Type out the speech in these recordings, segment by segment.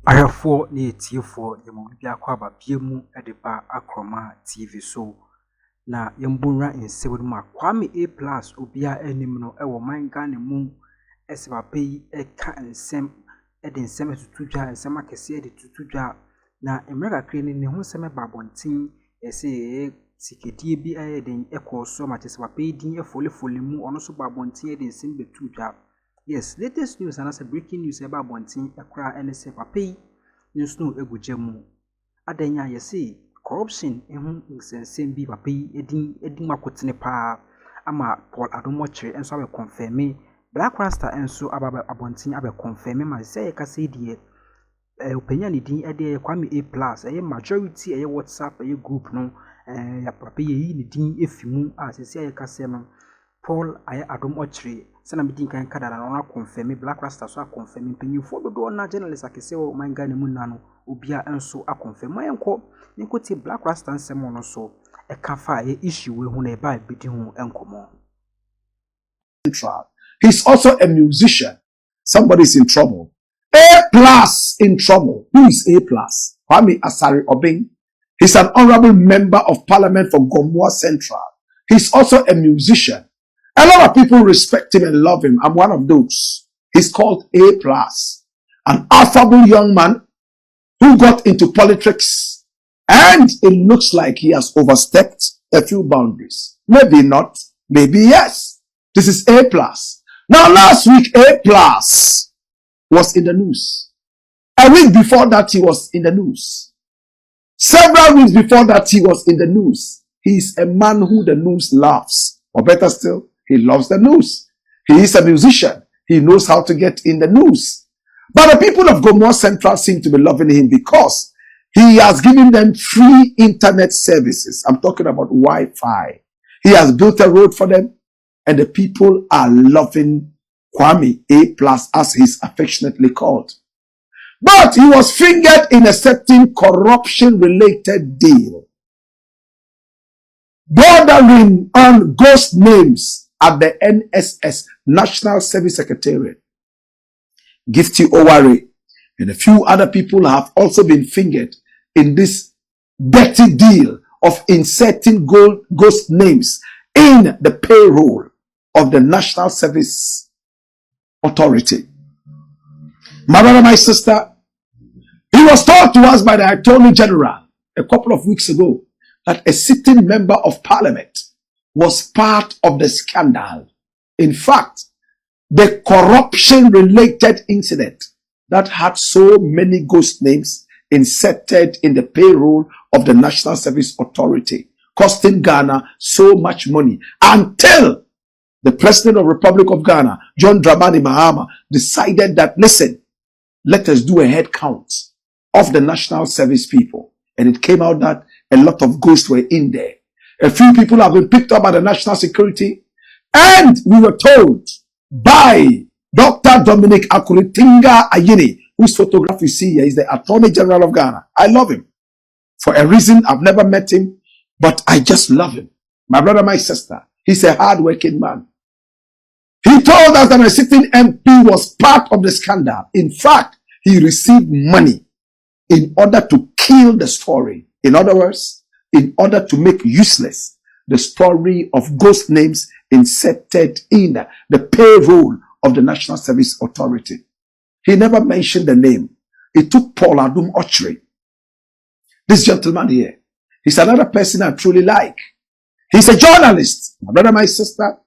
Ahwɛfoɔ ne atiefoɔ yɛma obi akɔ aba bie mu de ba Akroma TV so na yɛmbɔnwura nsɛm no mu a Kwame A+ obia anim no wɔ man Ghana mu sɛ papa yi ka nsɛm de nsɛm atutu dwa nsɛm akɛseɛ de tutu dwa na mmerɛ kakra ni ne ho nsɛm ba abɔnten sɛ sikadie bi ayɛ den kɔɔ so ma kyerɛ sɛ papa yi din folefole mu ɔno nso ba abɔnten de nsɛm bɛtu dwa. Yes, latest news and as a breaking news about Bontin, a cry and a say papi, news no egujemu. Adenya, you see, corruption in same be papi, edding makotine pa, ama Paul Adomoche, and so I confirm me. Black Rasta and so about Abontin, I confirm my say, I can say, dear, opinion, it a day, Kwame A+, a majority, a WhatsApp, a group, no, ya papi, ni din if you as I say, I can say, Paul Adomoche. Sana meeting kan kada na ona confirm Black Rasta so confirm mpanyimfo dodo na journalist akese o man Ghana mu na no obia enso confirm yenko ti Black Rasta nsem no so e ka fa issue we hu na e ba bidi hu enkomo. He's also a musician. Somebody's in trouble. A+ in trouble. Who is A+? Kwame Asari Obeng. He's an honorable member of parliament for Gomoa Central. He's also a musician. A lot of people respect him and love him. I'm one of those. He's called A+, an affable young man who got into politics, and it looks like he has overstepped a few boundaries. Maybe not, maybe yes. This is A+. Now last week, A+ was in the news. A week before that, he was in the news. Several weeks before that, he was in the news. He's a man who the news loves. Or better still, he loves the news. He is a musician. He knows how to get in the news. But the people of Gomoa Central seem to be loving him because he has given them free internet services. I'm talking about Wi-Fi. He has built a road for them, and the people are loving Kwame A+, as he's affectionately called. But he was fingered in a certain corruption-related deal, bordering on ghost names at the NSS, National Service Secretariat. Gifty Oware and a few other people have also been fingered in this dirty deal of inserting ghost names in the payroll of the National Service Authority. My brother, my sister, he was told to us by the Attorney General a couple of weeks ago that a sitting member of parliament was part of the scandal. In fact, the corruption-related incident that had so many ghost names inserted in the payroll of the National Service Authority, costing Ghana so much money until the President of the Republic of Ghana, John Dramani Mahama, decided that, listen, let us do a head count of the National Service people. And it came out that a lot of ghosts were in there. A few people have been picked up by the National Security, and we were told by Dr. Dominic Akuritinga Ayini, whose photograph you see here is the Attorney General of Ghana. I love him. For a reason, I've never met him, but I just love him. My brother, my sister, he's a hard-working man. He told us that a sitting MP was part of the scandal. In fact, he received money in order to kill the story. In other words, in order to make useless the story of ghost names inserted in the payroll of the National Service Authority. He never mentioned the name. It took Paul Adomoche. This gentleman here, he's another person I truly like. He's a journalist, my brother, my sister.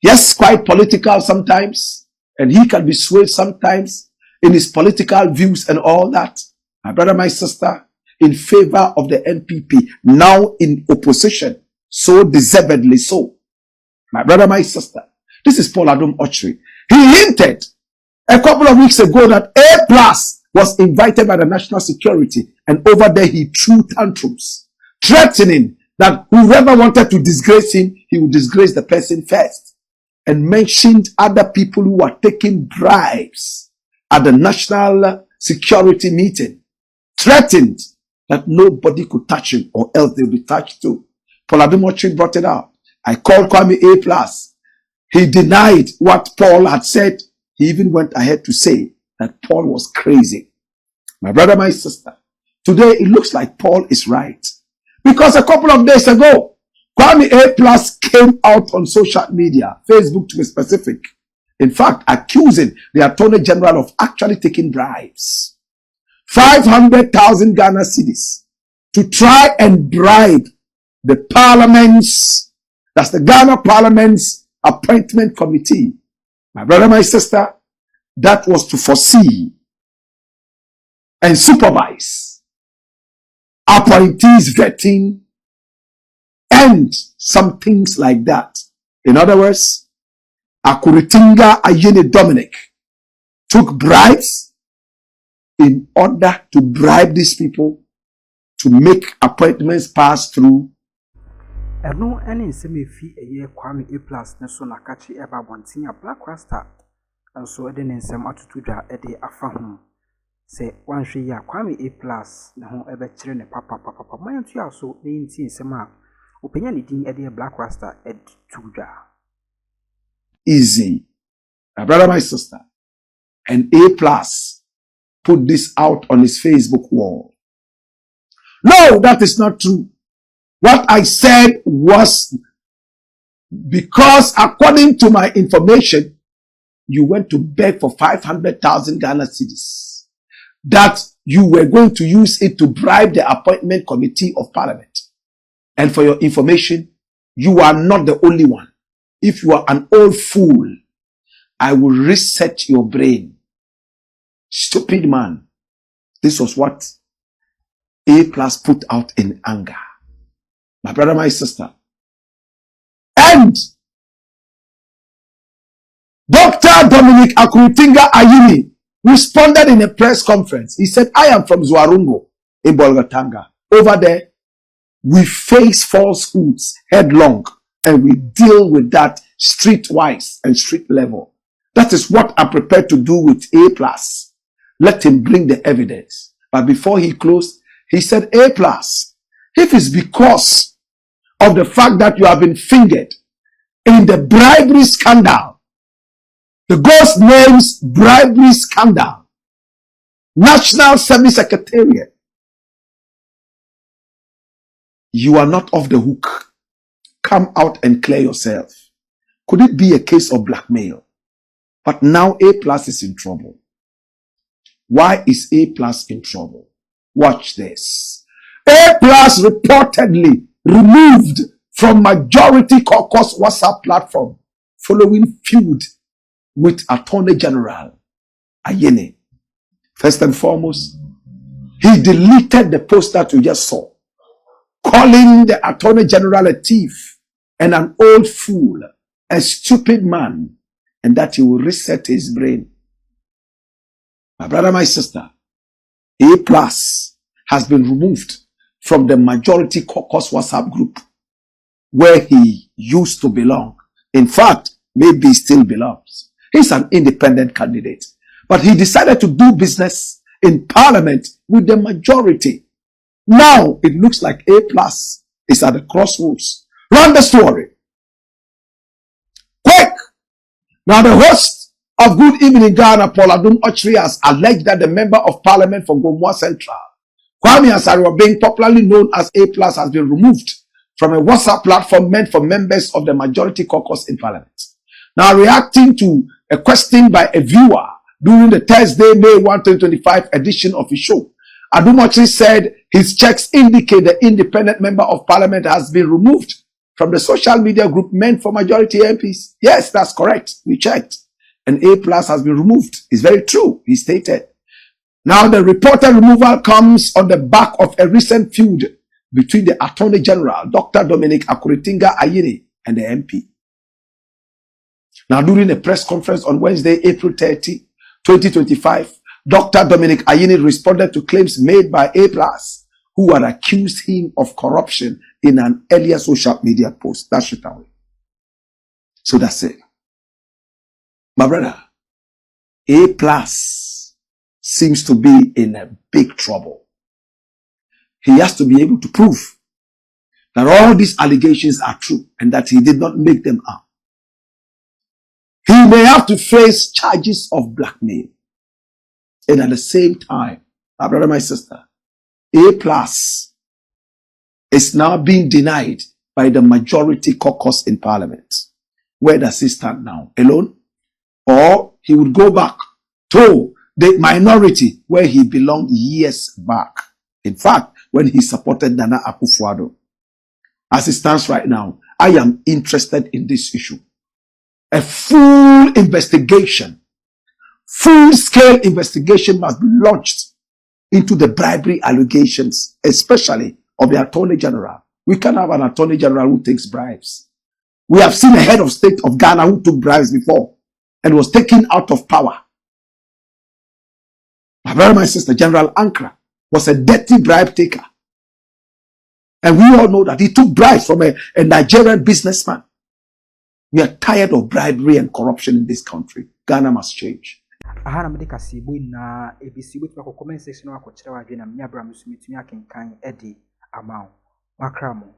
Yes, quite political sometimes, and he can be swayed sometimes in his political views and all that. My brother, my sister, in favor of the NPP, now in opposition, so deservedly so. My brother, my sister, this is Paul Adomoche. He hinted a couple of weeks ago that A+ was invited by the National Security, and over there he threw tantrums, threatening that whoever wanted to disgrace him, he would disgrace the person first, and mentioned other people who were taking bribes at the National Security meeting, threatened that nobody could touch him or else they'll be touched too. Paul Adomoche brought it out. I called Kwame A+. He denied what Paul had said. He even went ahead to say that Paul was crazy. My brother, my sister, today it looks like Paul is right. Because a couple of days ago, Kwame A Plus came out on social media, Facebook to be specific, in fact, accusing the Attorney General of actually taking bribes. 500,000 Ghana cedis to try and bribe the Parliament's, that's the Ghana Parliament's appointment committee. My brother, my sister, that was to foresee and supervise appointees vetting and some things like that. In other words, Akuritinga Ayene Dominic took bribes in order to bribe these people to make appointments pass through. Eno ene nseme fi eye Kwame A Plus ne so na kachi eba bontin a Black Rasta nso ede ne nsem atutudwa ede afa ho se wanhwe ya Kwame A Plus ne ho ebe kire ne papa mayantu ya so ne nti nsem a openya ne din ede Black Rasta ed tudwa Easy, my brother, my sister, and A Plus put this out on his Facebook wall. No, that is not true. What I said was because according to my information, you went to beg for 500,000 Ghana cedis, that you were going to use it to bribe the appointment committee of Parliament. And for your information, you are not the only one. If you are an old fool, I will reset your brain. Stupid man. This was what A Plus put out in anger. My brother, my sister. And Dr. Dominic Akuritinga Ayini responded in a press conference. He said, I am from Zwarungo in Bolgatanga. Over there, we face falsehoods headlong and we deal with that streetwise and street level. That is what I'm prepared to do with A Plus. Let him bring the evidence. But before he closed, he said, A Plus, if it's because of the fact that you have been fingered in the bribery scandal, the ghost names bribery scandal, National Service Secretariat, you are not off the hook. Come out and clear yourself. Could it be a case of blackmail? But now A Plus is in trouble. Why is A Plus in trouble? Watch this. A Plus reportedly removed from Majority Caucus WhatsApp platform following feud with Attorney General Ayene. First and foremost, he deleted the post that you just saw, calling the Attorney General a thief and an old fool, a stupid man, and that he will reset his brain. My brother, my sister, A Plus has been removed from the Majority Caucus WhatsApp group where he used to belong. In fact, maybe he still belongs. He's an independent candidate, but he decided to do business in Parliament with the majority. Now it looks like A Plus is at the crossroads. Run the story. Quick! Now the host of Good Evening Ghana, Paul Adum Ochri, has alleged that the member of Parliament for Gomwa Central, Kwame Asariwa, being popularly known as A Plus, has been removed from a WhatsApp platform meant for members of the Majority Caucus in Parliament. Now reacting to a question by a viewer during the Thursday, May 1, 2025 edition of his show, Adum Ochri said his checks indicate the independent member of Parliament has been removed from the social media group meant for majority MPs. Yes, that's correct. We checked. And A Plus has been removed. It's very true, he stated. Now the reported removal comes on the back of a recent feud between the Attorney General, Dr. Dominic Akuritinga Ayini, and the MP. Now during a press conference on Wednesday, April 30, 2025, Dr. Dominic Ayini responded to claims made by A Plus, who had accused him of corruption in an earlier social media post. That's it away. So that's it. My brother, A Plus seems to be in a big trouble. He has to be able to prove that all these allegations are true and that he did not make them up. He may have to face charges of blackmail. And at the same time, My brother, my sister, A plus is now being denied by the majority caucus in parliament. Where does he stand now? Alone? Or he would go back to the minority where he belonged years back. In fact, when he supported Nana Akufo-Addo. As it stands right now, I am interested in this issue. A full investigation, full-scale investigation must be launched into the bribery allegations, especially of the Attorney General. We can't have an Attorney General who takes bribes. We have seen a head of state of Ghana who took bribes before and was taken out of power. My brother, my sister, General Ankara was a dirty bribe taker. And we all know that he took bribes from a Nigerian businessman. We are tired of bribery and corruption in this country. Ghana must change. Ahana medika sibo na ABC with comment section wa ko kire wa dwe na me abra musumi tumi akenkan edi amount makramo